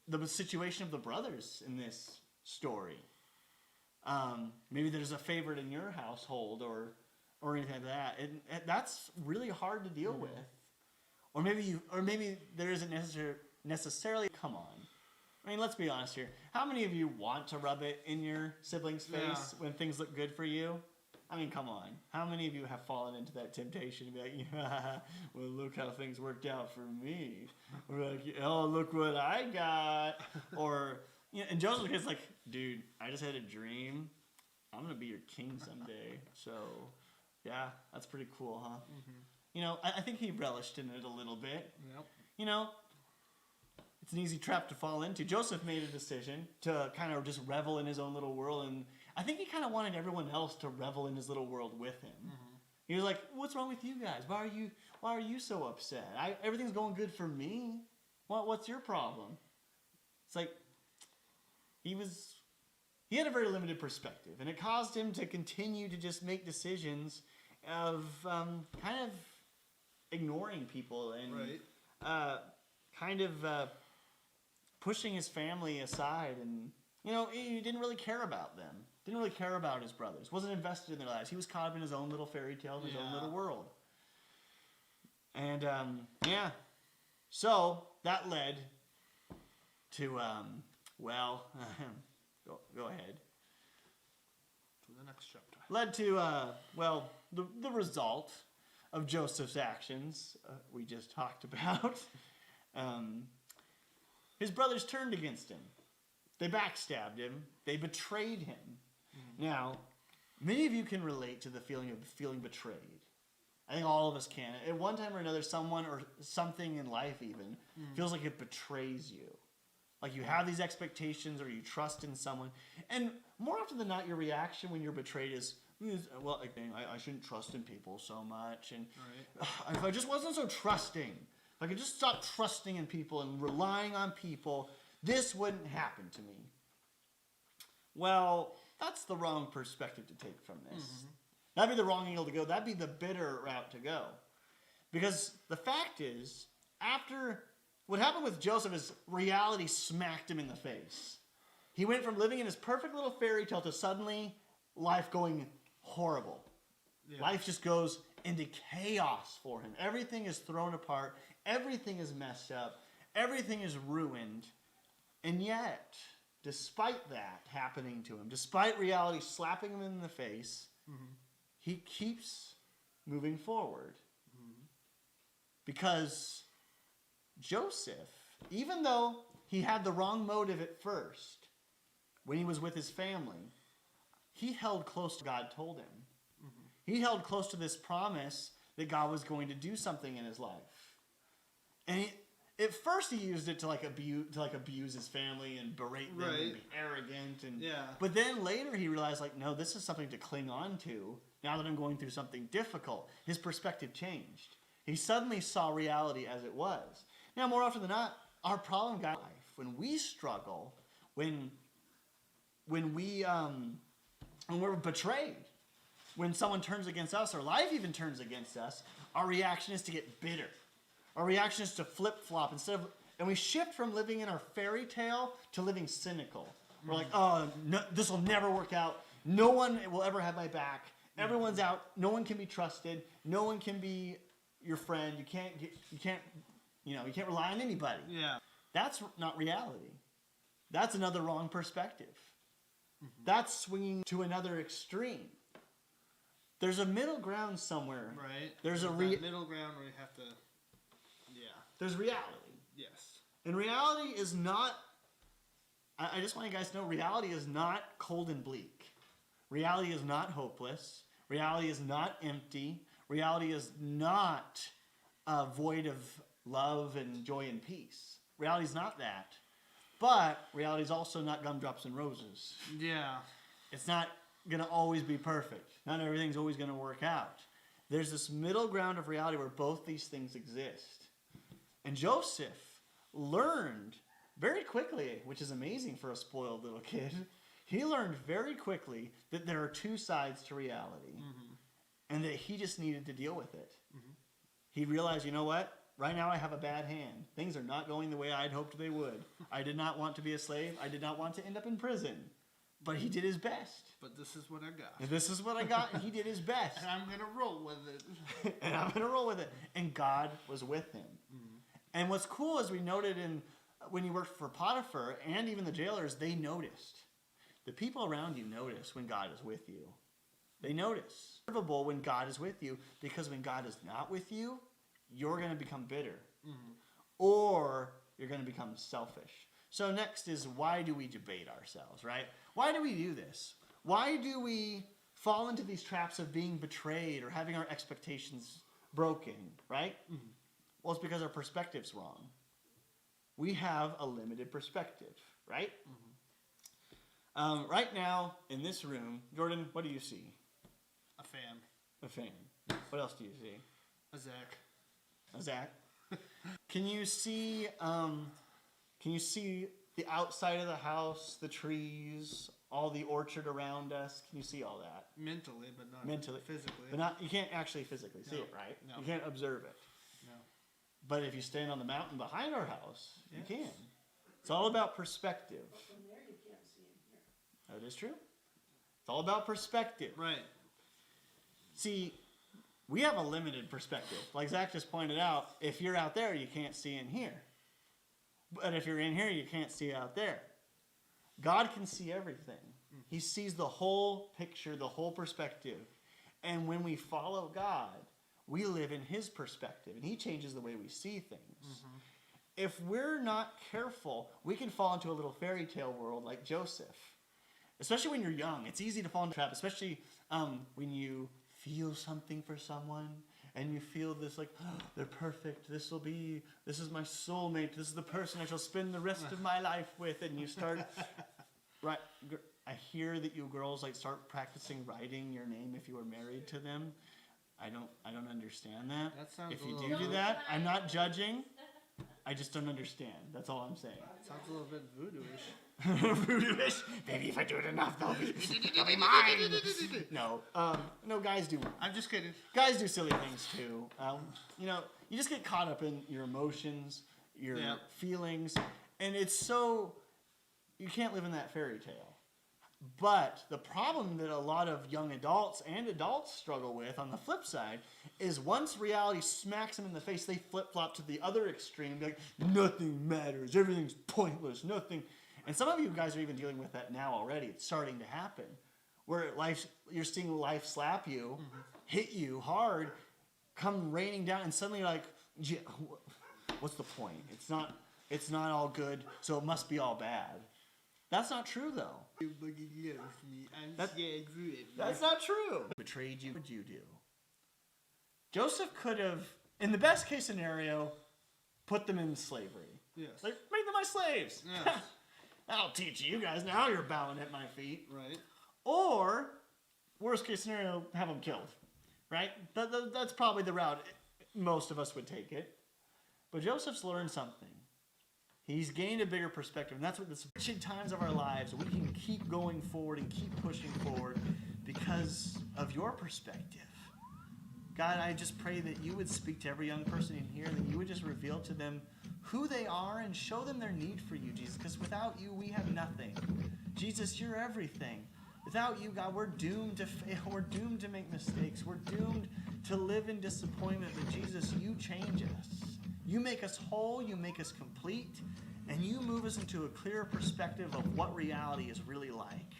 the situation of the brothers in this story. Maybe there's a favorite in your household or anything like that. And that's really hard to deal with. Or maybe there isn't necessarily. Come on. I mean, let's be honest here. How many of you want to rub it in your sibling's face when things look good for you? I mean, come on. How many of you have fallen into that temptation to be like, well, look how things worked out for me. Or like, oh, look what I got. Or, and Joseph's kid's like, dude, I just had a dream. I'm going to be your king someday. So, yeah, that's pretty cool, huh? I think he relished in it a little bit. Yep. It's an easy trap to fall into. Joseph made a decision to kind of just revel in his own little world, and I think he kind of wanted everyone else to revel in his little world with him. He was like, "What's wrong with you guys? Why are you so upset? Everything's going good for me. What's your problem?" It's like he had a very limited perspective, and it caused him to continue to just make decisions of kind of ignoring people and kind of pushing his family aside, and he didn't really care about them. Didn't really care about his brothers. Wasn't invested in their lives. He was caught up in his own little fairy tale, in his own little world. And so that led to go ahead. To the next chapter. Led to the result of Joseph's actions we just talked about. His brothers turned against him. They backstabbed him. They betrayed him. Now, many of you can relate to the feeling of feeling betrayed. I think all of us can. At one time or another, someone or something in life even feels like it betrays you. Like you have these expectations or you trust in someone. And more often than not, your reaction when you're betrayed is, well, I shouldn't trust in people so much. And if I just wasn't so trusting, if I could just stop trusting in people and relying on people, this wouldn't happen to me. Well, that's the wrong perspective to take from this. That'd be the wrong angle to go. That'd be the bitter route to go. Because the fact is, after what happened with Joseph is reality smacked him in the face. He went from living in his perfect little fairy tale to suddenly life going horrible. Yeah. Life just goes into chaos for him. Everything is thrown apart. Everything is messed up. Everything is ruined. And yet, despite that happening to him, despite reality slapping him in the face, he keeps moving forward. Because Joseph, even though he had the wrong motive at first, when he was with his family, he held close to what God told him. He held close to this promise that God was going to do something in his life. And at first he used it to abuse his family and berate them and be arrogant. But then later he realized, like, no, this is something to cling on to now that I'm going through something difficult. His perspective changed. He suddenly saw reality as it was. Now, more often than not, our problem in life, when we struggle, when we're betrayed, when someone turns against us, or life even turns against us, our reaction is to get bitter. Our reaction is to flip-flop and we shift from living in our fairy tale to living cynical. We're like, oh, no, this will never work out. No one will ever have my back. Everyone's out. No one can be trusted. No one can be your friend. You can't rely on anybody. Yeah. That's not reality. That's another wrong perspective. That's swinging to another extreme. There's a middle ground somewhere. Right. There's that middle ground where you have to. Yeah. There's reality. Yes. And reality is not. I just want you guys to know, reality is not cold and bleak. Reality is not hopeless. Reality is not empty. Reality is not void of love and joy and peace. Reality is not that. But reality is also not gumdrops and roses. Yeah. It's not going to always be perfect. Not everything's always going to work out. There's this middle ground of reality where both these things exist. And Joseph learned very quickly, which is amazing for a spoiled little kid, he learned very quickly that there are two sides to reality. And that he just needed to deal with it. He realized, you know what? Right now I have a bad hand. Things are not going the way I'd hoped they would. I did not want to be a slave. I did not want to end up in prison. But he did his best. But this is what I got. And this is what I got, and he did his best. And I'm going to roll with it. And I'm going to roll with it. And God was with him. And what's cool is we noted when you worked for Potiphar and even the jailers, they noticed. The people around you notice when God is with you. They notice. It's observable when God is with you, because when God is not with you, you're going to become bitter. Or you're going to become selfish. So next is, why do we debate ourselves, right? Why do we do this? Why do we fall into these traps of being betrayed or having our expectations broken, right? Well, it's because our perspective's wrong. We have a limited perspective, right? Right now, in this room, Jordan, what do you see? A fan. A fan. What else do you see? A Zach. A Zach. Can you see the outside of the house, the trees, all the orchard around us? Can you see all that? Mentally, but not physically. But not, you can't actually physically see No. it, right? No. You can't observe it. No. But if you stand on the mountain behind our house, you can. It's all about perspective. From there, you can't see in here. That is true. It's all about perspective. Right. See, we have a limited perspective. Like Zach just pointed out, if you're out there, you can't see in here. But if you're in here, you can't see out there. God can see everything. He sees the whole picture, the whole perspective. And when we follow God, we live in his perspective, and he changes the way we see things. If we're not careful, we can fall into a little fairy tale world like Joseph. Especially when you're young. It's easy to fall into a trap, especially when you feel something for someone and you feel this like, oh, they're perfect. This is my soulmate. This is the person I shall spend the rest of my life with. And you start, right? I hear that you girls like start practicing writing your name if you were married to them. I don't understand that. That sounds if a you little do that, I'm not judging. I just don't understand. That's all I'm saying. Sounds a little bit voodoo-ish. Voodoo-ish. Maybe if I do it enough, they'll be mine. No, guys do. I'm just kidding. Guys do silly things too. You just get caught up in your emotions, your feelings, and it's so. you can't live in that fairy tale. But the problem that a lot of young adults and adults struggle with on the flip side is once reality smacks them in the face, they flip-flop to the other extreme. Like, nothing matters. Everything's pointless. Nothing. And some of you guys are even dealing with that now already. It's starting to happen. Where you're seeing life slap you, hit you hard, come raining down, and suddenly you're like, yeah, what's the point? It's not all good, so it must be all bad. That's not true, though. That's not true. Betrayed you. What would you do? Joseph could have, in the best case scenario, put them in slavery. Yes. Like, make them my slaves. Yes. I'll teach you guys. Now you're bowing at my feet. Right. Or, worst case scenario, have them killed. Right? That's probably the route most of us would take it. But Joseph's learned something. He's gained a bigger perspective, and that's what this wretched times of our lives, we can keep going forward and keep pushing forward because of your perspective. God, I just pray that you would speak to every young person in here, that you would just reveal to them who they are and show them their need for you, Jesus, because without you, we have nothing. Jesus, you're everything. Without you, God, we're doomed to fail. We're doomed to make mistakes. We're doomed to live in disappointment, but Jesus, you change us. You make us whole, you make us complete, and you move us into a clearer perspective of what reality is really like.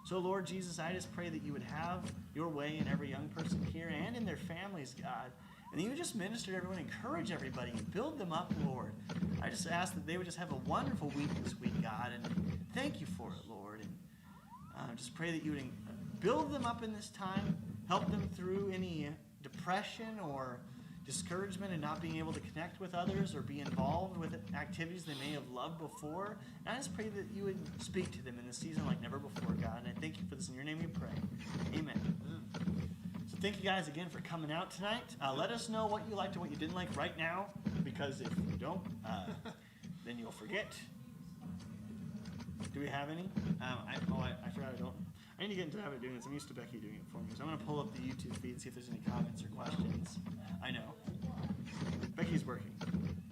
So, Lord Jesus, I just pray that you would have your way in every young person here and in their families, God. And you would just minister to everyone, encourage everybody, and build them up, Lord. I just ask that they would just have a wonderful week this week, God, and thank you for it, Lord. And just pray that you would build them up in this time, help them through any depression or discouragement and not being able to connect with others or be involved with activities they may have loved before. And I just pray that you would speak to them in this season like never before, God. And I thank you for this. In your name we pray. Amen. So thank you guys again for coming out tonight. Let us know what you liked and what you didn't like right now, because if you don't, then you'll forget. Do we have any? I forgot I don't. I need to get into the habit of doing this. I'm used to Becky doing it for me. So I'm going to pull up the YouTube feed and see if there's any comments or questions. I know. Becky's working.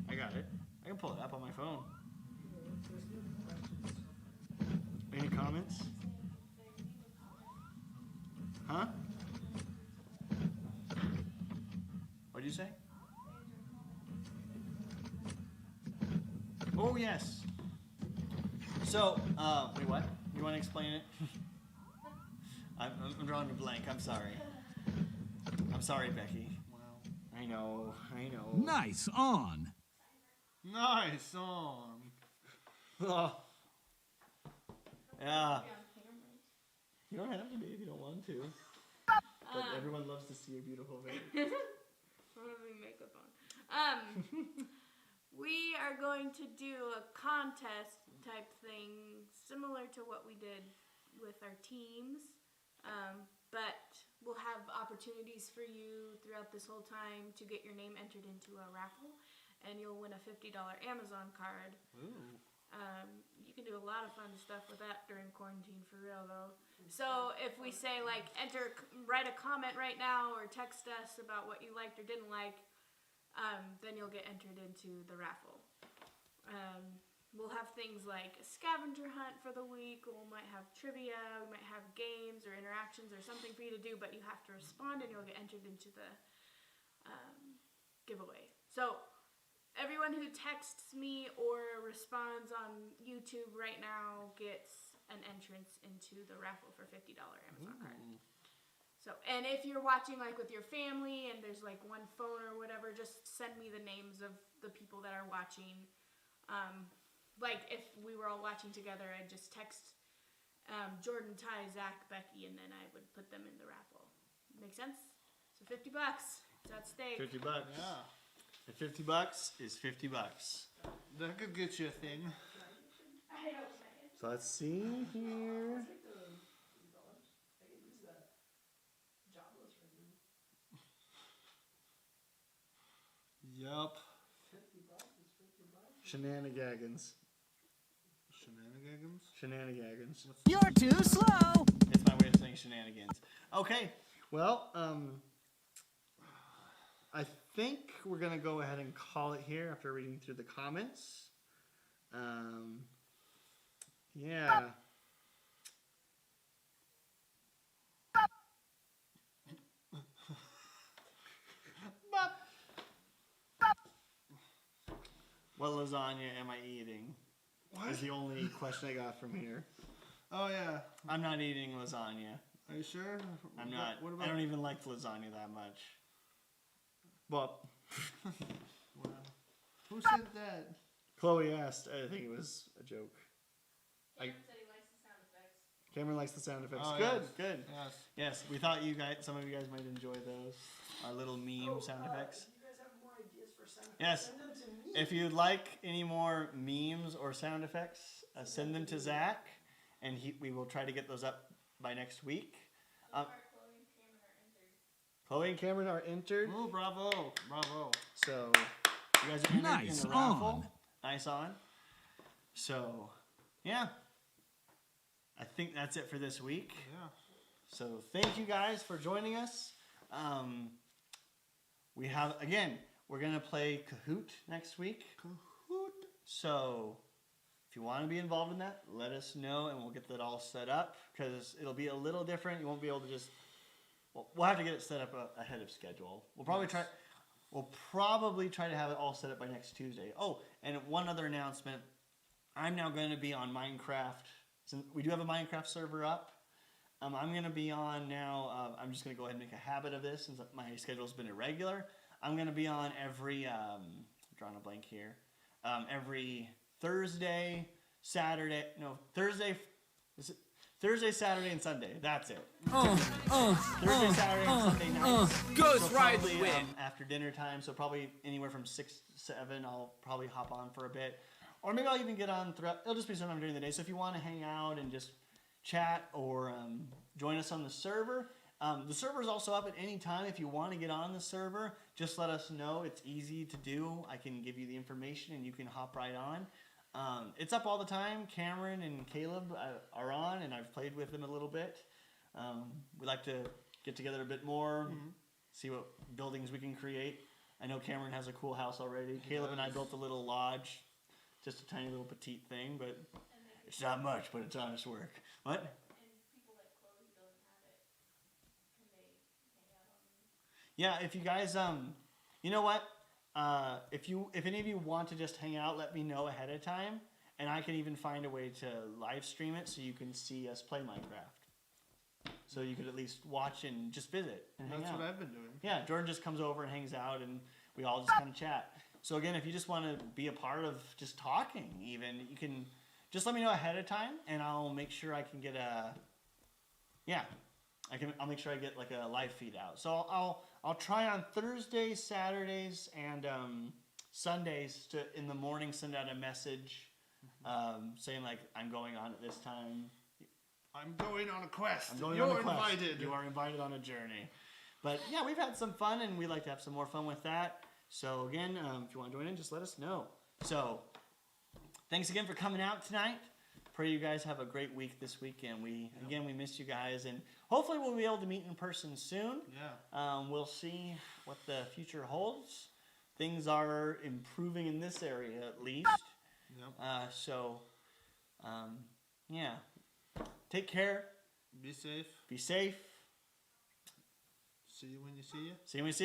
I got it. I can pull it up on my phone. Any comments? Huh? What did you say? Oh, yes. So, wait, what? You want to explain it? I'm drawing a blank. I'm sorry. I'm sorry, Becky. Wow. I know. Nice on. Nice on. Oh. Yeah. You don't have to be if you don't want to. But everyone loves to see your beautiful face. I'm having makeup on. We are going to do a contest type thing similar to what we did with our teams. But we'll have opportunities for you throughout this whole time to get your name entered into a raffle, and you'll win a $50 Amazon card. Ooh. You can do a lot of fun stuff with that during quarantine, for real though. So if we say like write a comment right now or text us about what you liked or didn't like, then you'll get entered into the raffle. We'll have things like a scavenger hunt for the week, or we might have trivia, we might have games or interactions or something for you to do, but you have to respond and you'll get entered into the giveaway. So everyone who texts me or responds on YouTube right now gets an entrance into the raffle for $50 Amazon card. So, and if you're watching like with your family and there's like one phone or whatever, just send me the names of the people that are watching. Like if we were all watching together, I'd just text Jordan, Ty, Zach, Becky, and then I would put them in the raffle. Make sense? So $50. It's at stake. $50. Yeah. And $50 is $50. That could get you a thing. So let's see here. Yup. Shenanigans. Shenanigans? You're too slow. It's my way of saying shenanigans. Okay. Well, I think we're going to go ahead and call it here after reading through the comments. Yeah. What lasagna am I eating? What? Is the only question I got from here. Oh yeah. I'm not eating lasagna. Are you sure? I'm not. What I about? don't even like lasagna that much. But Wow. Who said that? Chloe asked. I think it was a joke. Cameron said he likes the sound effects. Cameron likes the sound effects. Oh, Good, yes. good. Yes. Yes, we thought some of you guys might enjoy those. Our little meme sound effects. If you guys have more ideas for sound effects, Yes. send them to me. If you'd like any more memes or sound effects, send them to Zach, and we will try to get those up by next week. Chloe and Cameron are entered. Ooh, bravo, bravo. So you guys are entered Nice in the raffle. on. Nice on. So yeah, I think that's it for this week. Yeah. So thank you guys for joining us. We have we're gonna play Kahoot next week. Kahoot. So if you want to be involved in that, let us know and we'll get that all set up because it'll be a little different. You won't be able to just. We'll have to get it set up ahead of schedule. We'll probably try. We'll probably try to have it all set up by next Tuesday. Oh, and one other announcement. I'm now going to be on Minecraft. Since we do have a Minecraft server up. I'm going to be on now. I'm just going to go ahead and make a habit of this since my schedule's been irregular. I'm going to be on every. Drawing a blank here. Every Thursday, Saturday. No, Thursday. Is it? Thursday, Saturday, and Sunday. That's it. Thursday, Saturday, and Sunday nights. Ghost Ride probably, win. after dinner time, so probably anywhere from 6 to 7, I'll probably hop on for a bit. Or maybe I'll even get on throughout. It'll just be sometime during the day. So if you want to hang out and just chat or join us on the server is also up at any time. If you want to get on the server, just let us know. It's easy to do. I can give you the information and you can hop right on. It's up all the time. Cameron and Caleb are on, and I've played with them a little bit. We like to get together a bit more, see what buildings we can create. I know Cameron has a cool house already. Caleb and I built a little lodge, just a tiny little petite thing, but it's not much, but it's honest work. What? And people like Chloe who doesn't have it, can they hang out on? Yeah, if you guys, you know what? If any of you want to just hang out, let me know ahead of time, and I can even find a way to live stream it so you can see us play Minecraft. So you could at least watch and just visit and hang That's out. what I've been doing. Yeah, Jordan just comes over and hangs out, and we all just kind of chat. So again, if you just want to be a part of just talking, even you can just let me know ahead of time, and I'll make sure I can get I'll make sure I get like a live feed out. So I'll try on Thursdays, Saturdays, and Sundays to in the morning send out a message saying like I'm going on at this time. I'm going on a quest. I'm going You're on a quest. invited. You are invited on a journey. But yeah, we've had some fun, and we'd like to have some more fun with that. So again, if you want to join in, just let us know. So thanks again for coming out tonight. Pray you guys have a great week this weekend. We missed you guys, and hopefully we'll be able to meet in person soon. Yeah. We'll see what the future holds. Things are improving in this area at least. Yep. Yeah. Take care. Be safe. Be safe. See you when you see you. See you when we see you.